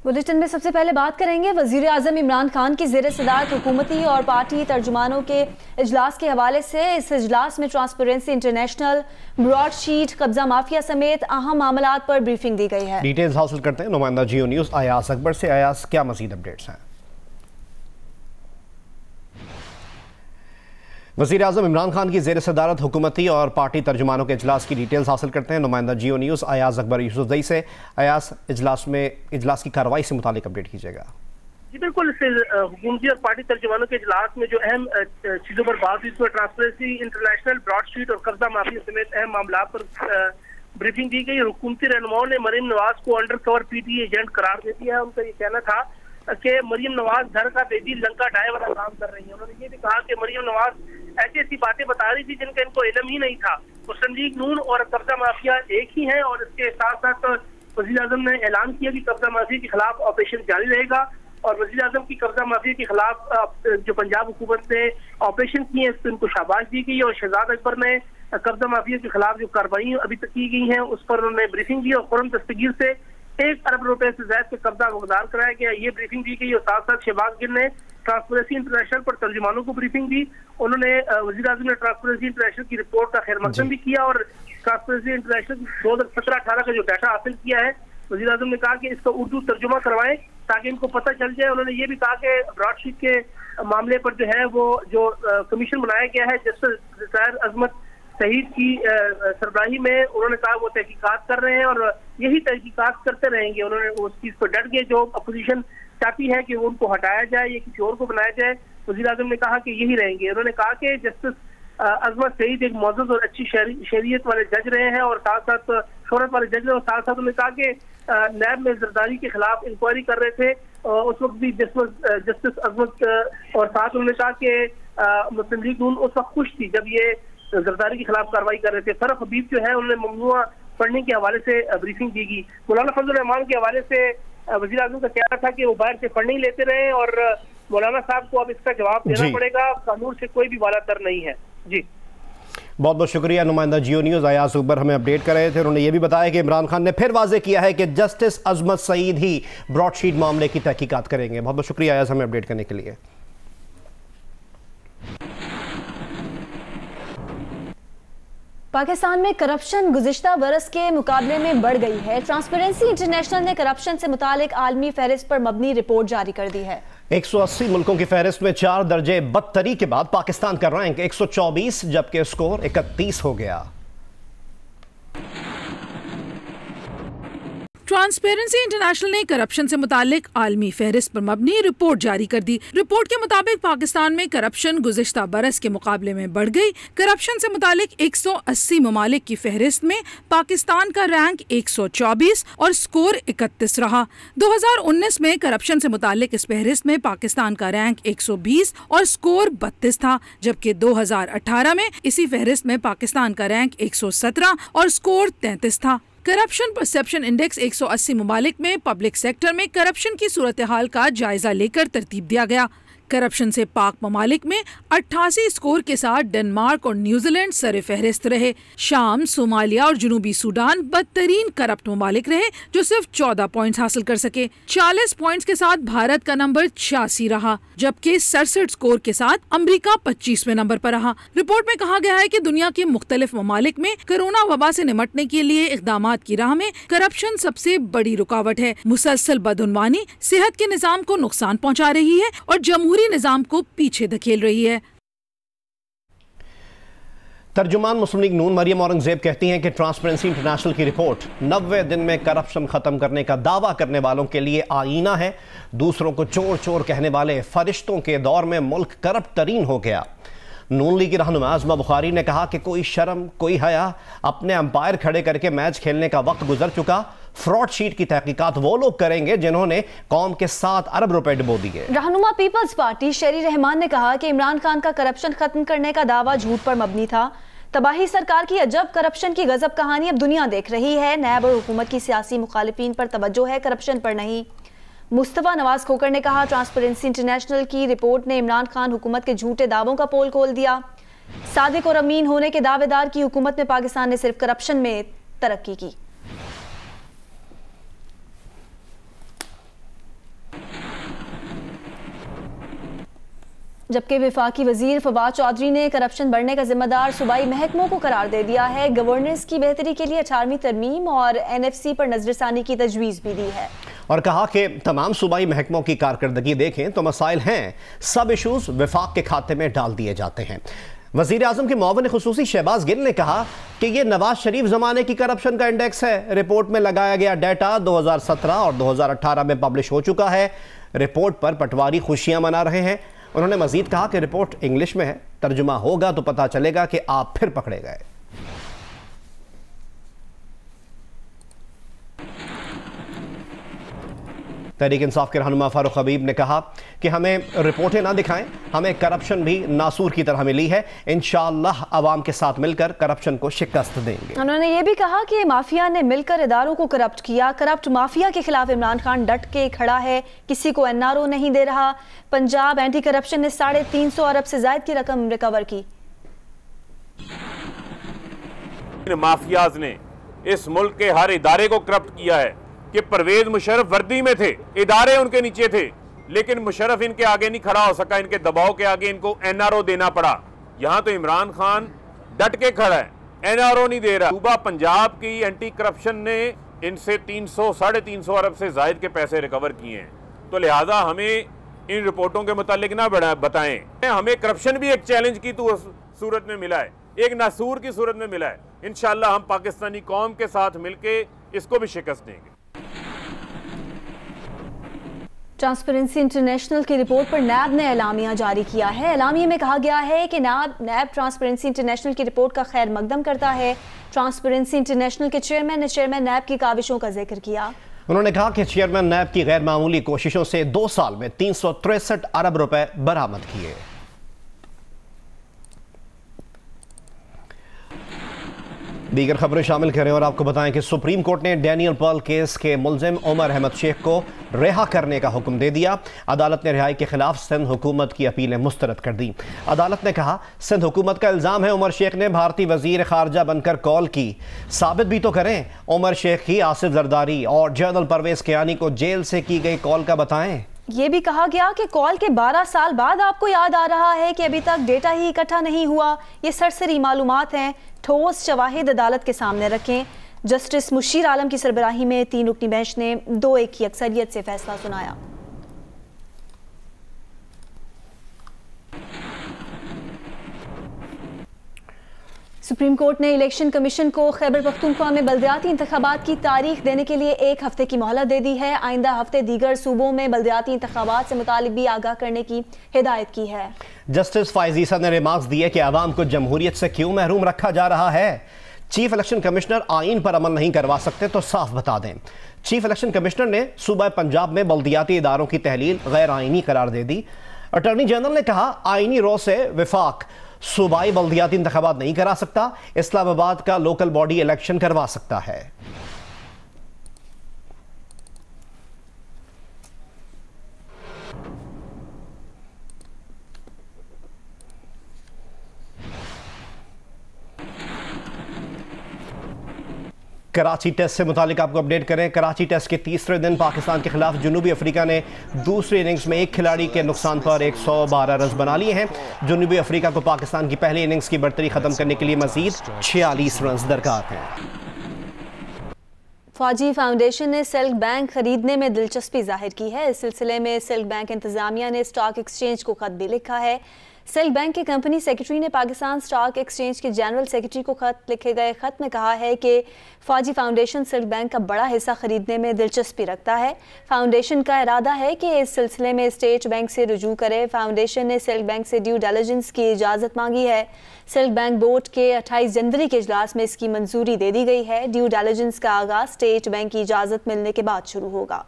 Bulletin में सबसे पहले बात करेंगे वजीर आजम इमरान खान की ज़ेर सदारत हुकूमती और पार्टी तर्जुमानों के इजलास के हवाले से। इस इजलास में ट्रांसपेरेंसी इंटरनेशनल, ब्रॉडशीट, कब्जा माफिया समेत अहम मामलात पर ब्रीफिंग दी गई है। डिटेल्स हासिल करते हैं नुमाइंदा जियो न्यूज़ अयास अकबर से। अयास, क्या मजीद अपडेट्स हैं? वज़ीर आज़म इमरान खान की ज़ेर सदारत हुकूमती और पार्टी तर्जुमानों के इजलास की डिटेल्स हासिल करते हैं नुमाइंदा जियो न्यूज़ अयास अकबर यूसुफजई से। अयास, इजलास की कार्रवाई से मुतालिक अपडेट कीजिएगा। जी बिल्कुल, हुकूमती और पार्टी तर्जुमानों के इजलास में जो अहम चीज़ों पर बात हुई इसमें ट्रांसपेरेंसी इंटरनेशनल, ब्रॉडशीट और कब्जा माफिया समेत अहम मामला पर ब्रीफिंग दी गई। हुकूमती रहनुमाओं ने मरीम नवाज को अंडर कवर पीटीए एजेंट करार दे दिया है। उनका ये कहना था कि मरीम नवाज घर का बेदी लंका डाय वाला काम कर रही है। उन्होंने ये भी कहा कि मरीम नवाज ऐसी ऐसी बातें बता रही थी जिनका इनको इल्म ही नहीं था। मुस्लिम लीग नून और कब्जा माफिया एक ही है और इसके साथ साथ वज़ीर आज़म ने ऐलान किया कि कब्जा माफिया के खिलाफ ऑपरेशन जारी रहेगा। और वज़ीर आज़म की कब्जा माफिया के खिलाफ जो पंजाब हुकूमत ने ऑपरेशन किए हैं, उनको शाबाश दी गई। और शहजाद अकबर ने कब्जा माफिया के खिलाफ जो कार्रवाई अभी तक की गई हैं उस पर उन्होंने ब्रीफिंग दी और फौरन दस्तगीर से 1 अरब रुपए से ज्यादा के कब्जा मुकदार कराया गया। ये ब्रीफिंग दी गई और साथ साथ शहबाज गिल ने ट्रांसपेरेंसी इंटरनेशनल पर तर्जुमानों को ब्रीफिंग दी। उन्होंने वज़ीर आज़म ने ट्रांसपेरेंसी इंटरनेशनल की रिपोर्ट का खैर मकदम भी किया और ट्रांसपेरेंसी इंटरनेशनल 2017-18 का जो डाटा हासिल किया है, वज़ीर आज़म ने कहा कि इसका उर्दू तर्जुमा करवाएं ताकि इनको पता चल जाए। उन्होंने ये भी कहा कि ब्रॉडशीट के मामले पर जो है वो जो कमीशन बनाया गया है जस्टिस रिटायर अजमत शहीद की सरबराही में, उन्होंने कहा वो तहकीकात कर रहे हैं और यही तहकीकात करते रहेंगे। उन्होंने उस चीज पर डट गए। जो अपोजिशन चाहती है कि वो उनको हटाया जाए या किसी और को बनाया जाए, वज़ीर आज़म ने कहा कि यही रहेंगे। उन्होंने कहा कि जस्टिस अजमत शहीद एक मौजूद और अच्छी शरीयत वाले जज रहे हैं और साथ साथ शोहरत वाले जज रहे हैं। और साथ साथ उन्होंने कहा कि नैब में जरदारी के खिलाफ इंक्वायरी कर रहे थे उस वक्त भी जस्टिस अजमत। और साथ उन्होंने कहा कि मुस्लिम लीग नून उस वक्त खुश थी जब ये जरदारी के खिलाफ कार्रवाई कर रहे थे। फरह हबीब जो है उन्होंने ममनुआ पढ़ने के हवाले से ब्रीफिंग दी गई। मौलाना फजल रहमान के हवाले से वज़ीर आज़म का कहना था कि वो बाहर से फंड नहीं लेते रहे और मौलाना साहब को अब इसका जवाब देना पड़ेगा। कानून से कोई भी वालातर नहीं है। जी बहुत बहुत शुक्रिया। नुमाइंदा जियो न्यूज़ अयास अकबर हमें अपडेट कर रहे थे। उन्होंने ये भी बताया कि इमरान खान ने फिर वाजे किया है कि जस्टिस अजमत सईद ही ब्रॉडशीट मामले की तहकीकात करेंगे। बहुत बहुत शुक्रिया अयास हमें अपडेट करने के लिए। पाकिस्तान में करप्शन गुज़िश्ता बरस के मुकाबले में बढ़ गई है। ट्रांसपेरेंसी इंटरनेशनल ने करप्शन से मुतालिक आलमी फहरिस्त पर मबनी रिपोर्ट जारी कर दी है। 180 मुल्कों की फहरिस्त में 4 दर्जे बदतरी के बाद पाकिस्तान का रैंक 124 जबकि स्कोर 31 हो गया। ट्रांसपेरेंसी इंटरनेशनल ने करप्शन से मुतालिक आलमी फहरिस्त पर मबनी रिपोर्ट जारी कर दी। रिपोर्ट के मुताबिक पाकिस्तान में करप्शन गुज़िश्ता बरस के मुकाबले में बढ़ गई। करप्शन से मुतालिक 180 ममालिक की फहरिस्त में पाकिस्तान का रैंक 124 और स्कोर 31 रहा। 2019 में करप्शन से मुतालिक इस फहरिस्त में पाकिस्तान का रैंक 120 और स्कोर 32 था, जबकि 2018 में इसी फहरिस्त में पाकिस्तान का रैंक 117 और स्कोर 33 था। करप्शन परसेप्शन इंडेक्स 180 ममालिक में पब्लिक सेक्टर में करप्शन की सूरत हाल का जायजा लेकर तरतीब दिया गया। करप्शन से पाक ममालिक में 88 स्कोर के साथ डेनमार्क और न्यूजीलैंड सरे फहरिस्त रहे। शाम, सोमालिया और जनूबी सूडान बदतरीन करप्ट ममालिक रहे जो सिर्फ 14 पॉइंट्स हासिल कर सके। 40 पॉइंट्स के साथ भारत का नंबर 86 रहा, जबकि 67 स्कोर के साथ अमेरिका 25वें नंबर पर रहा। रिपोर्ट में कहा गया है कि दुनिया के मुख्तलिफ ममालिक में कोरोना वबा से निमटने के लिए इक़दामात की राह में करप्शन सबसे बड़ी रुकावट है। मुसलसल बदउनवानी सेहत के निज़ाम को नुकसान पहुँचा रही है और जमहूरी निजाम को पीछे धकेल रही है। तर्जुमान मुस्लिम लीग नून मरियम औरंगजेब कहती हैं कि ट्रांसपेरेंसी इंटरनेशनल की रिपोर्ट 90 दिन में करप्शन खत्म करने का दावा करने वालों के लिए आईना है। दूसरों को चोर चोर कहने वाले फरिश्तों के दौर में मुल्क करप्ट तरीन हो गया। नून लीग की रहनुमा आज़मा बुखारी ने कहा कि कोई शर्म, कोई हया, अपने अंपायर खड़े करके मैच खेलने का वक्त गुजर चुका। फ्रॉड शीट की तहकीकात वो लोग करेंगे जिन्होंने कौम के 7 अरब रुपए डुबो दिए। रहनुमा पीपल्स पार्टी शेरी रहमान ने कहा कि इमरान खान का करप्शन खत्म करने का दावा झूठ पर मबनी था। तबाही सरकार की अजब करप्शन की गजब कहानी अब दुनिया देख रही है। नैब और हुकूमत की सियासी मुखालिफिन पर तवज्जो है, करप्शन पर नहीं। मुस्तफा नवाज खोकर ने कहा ट्रांसपेरेंसी इंटरनेशनल की रिपोर्ट ने इमरान खान हुकूमत के झूठे दावों का पोल खोल दिया। सादिक और अमीन होने के दावेदार की हुकूमत में पाकिस्तान ने सिर्फ करप्शन में तरक्की की। जबकि वफाकी वजीर फवाद चौधरी ने करप्शन बढ़ने का जिम्मेदार सूबाई महकमों को करार दे दिया है। गवर्नेंस की बेहतरी के लिए 18वीं तरमीम और NFC पर नजरसानी की तजवीज़ भी दी है और कहा कि तमाम सूबाई महकमों की कारकर्दगी देखें तो मसाइल हैं, सब इशूज वफाक के खाते में डाल दिए जाते हैं। वजीर आजम के मुआविन खुसूसी शहबाज गिल ने कहा कि यह नवाज शरीफ जमाने की करप्शन का इंडेक्स है। रिपोर्ट में लगाया गया डाटा 2017 और 2018 में पब्लिश हो चुका है। रिपोर्ट पर पटवारी खुशियां मना रहे हैं। उन्होंने मजीद कहा कि रिपोर्ट इंग्लिश में है, तर्जुमा होगा तो पता चलेगा कि आप फिर पकड़े गए। तहरीक इंसाफ के रहनुमा फारूक हबीब ने कहा कि हमें रिपोर्टें ना दिखाएं, हमें करप्शन भी नासूर की तरह मिली है। इंशाअल्लाह अवाम के साथ मिलकर करप्शन को शिकस्त देंगे। उन्होंने ये भी कहा कि माफिया ने मिलकर इदारों को करप्ट किया। करप्ट माफिया के खिलाफ इमरान खान डट के खड़ा है, किसी को NRO नहीं दे रहा। पंजाब एंटी करप्शन ने 350 अरब से ज्यादा की रकम रिकवर की। माफियाज ने इस मुल्क के हर इदारे को करप्ट किया है कि परवेज मुशर्रफ वर्दी में थे, इदारे उनके नीचे थे, लेकिन मुशर्रफ इनके आगे नहीं खड़ा हो सका। इनके दबाव के आगे इनको NRO देना पड़ा। यहां तो इमरान खान डट के खड़ा है, NRO नहीं दे रहा। सूबा पंजाब की एंटी करप्शन ने इनसे 300-350 अरब से जायद के पैसे रिकवर किए हैं। तो लिहाजा हमें इन रिपोर्टों के मुतालिक ना बताएं। हमें करप्शन भी एक चैलेंज की सूरत में मिला है, एक नासूर की सूरत में मिला है। इंशाअल्लाह हम पाकिस्तानी कौम के साथ मिलके इसको भी शिकस्त देंगे। ट्रांसपेरेंसी इंटरनेशनल की रिपोर्ट पर नैब ने एलामिया जारी किया है। एलामिया में कहा गया है कि नैब ट्रांसपेरेंसी इंटरनेशनल की रिपोर्ट का खैर मकदम करता है। ट्रांसपेरेंसी इंटरनेशनल के चेयरमैन ने चेयरमैन नैब की काविशों का जिक्र किया। उन्होंने कहा कि चेयरमैन नैब की गैर मामूली कोशिशों से 2 साल में 363 अरब रुपए बरामद किए। दीगर खबरें शामिल करें और आपको बताएं कि सुप्रीम कोर्ट ने डैनियल पर्ल केस के मुलजिम उमर अहमद शेख को रिहा करने का हुक्म दे दिया। अदालत ने रिहाई के खिलाफ सिंध हुकूमत की अपीलें मुस्तरद कर दी। अदालत ने कहा, सिंध हुकूमत का इल्ज़ाम है उमर शेख ने भारतीय वजीर खारजा बनकर कॉल की, साबित भी तो करें। उमर शेख की आसिफ जरदारी और जनरल परवेज कियानी को जेल से की गई कॉल का बताएं। ये भी कहा गया कि कॉल के 12 साल बाद आपको याद आ रहा है कि अभी तक डेटा ही इकट्ठा नहीं हुआ। ये सरसरी मालूमात हैं, ठोस शवाहिद अदालत के सामने रखें। जस्टिस मुशीर आलम की सरबराही में 3 रुकनी बेंच ने 2-1 की अक्सरियत से फैसला सुनाया। सुप्रीम कोर्ट ने इलेक्शन कमीशन को खैबर पख्तूनख्वा में बल्दियाती इंतखाबात की तारीख देने के लिए 1 हफ्ते की मोहलत दे दी है। आइंदा हफ्ते दीगर सूबों में बल्दियाती इंतखाबात से मुतालिक भी आगाह करने की हिदायत की है। जस्टिस फाइज ईसा ने रिमार्क्स दिए कि आवाम को जमहूरियत से क्यों महरूम रखा जा रहा है। चीफ इलेक्शन कमिश्नर आइन पर अमल नहीं करवा सकते तो साफ बता दें। चीफ इलेक्शन कमिश्नर ने सूबा पंजाब में बल्दियाती इदारों की तहलील गैर आइनी करार दे दी। अटॉर्नी जनरल ने कहा, आइनी रो से विफाक सूबाई बल्दियाती इंतखाबात नहीं करा सकता, इस्लामाबाद का लोकल बॉडी इलेक्शन करवा सकता है। कराची टेस्ट से मुतालिक आपको अपडेट करें। कराची टेस्ट के तीसरे दिन पाकिस्तान के खिलाफ जनूबी अफ्रीका ने दूसरी इनिंग्स में एक खिलाड़ी के नुकसान पर 112 रन बना लिए हैं। जनूबी अफ्रीका को पाकिस्तान की पहली इनिंग्स की बढ़तरी खत्म करने के लिए मजीद 46 रन दरकार हैं। फौजी फाउंडेशन ने सिल्क बैंक खरीदने में दिलचस्पी जाहिर की है। इस सिलसिले में सिल्क बैंक इंतजामिया ने स्टॉक एक्सचेंज को खत भी लिखा है। सिल्क बैंक के कंपनी सेक्रेटरी ने पाकिस्तान स्टॉक एक्सचेंज के जनरल सेक्रेटरी को खत लिखे गए खत में कहा है कि फौजी फाउंडेशन सिल्क बैंक का बड़ा हिस्सा खरीदने में दिलचस्पी रखता है। फाउंडेशन का इरादा है कि इस सिलसिले में स्टेट बैंक से रुजू करे। फाउंडेशन ने सिल्क बैंक से ड्यू डिलिजेंस की इजाज़त मांगी है। सिल्क बैंक बोर्ड के 28 जनवरी के इजलास में इसकी मंजूरी दे दी गई है। ड्यू डिलिजेंस का आगाज स्टेट बैंक की इजाज़त मिलने के बाद शुरू होगा।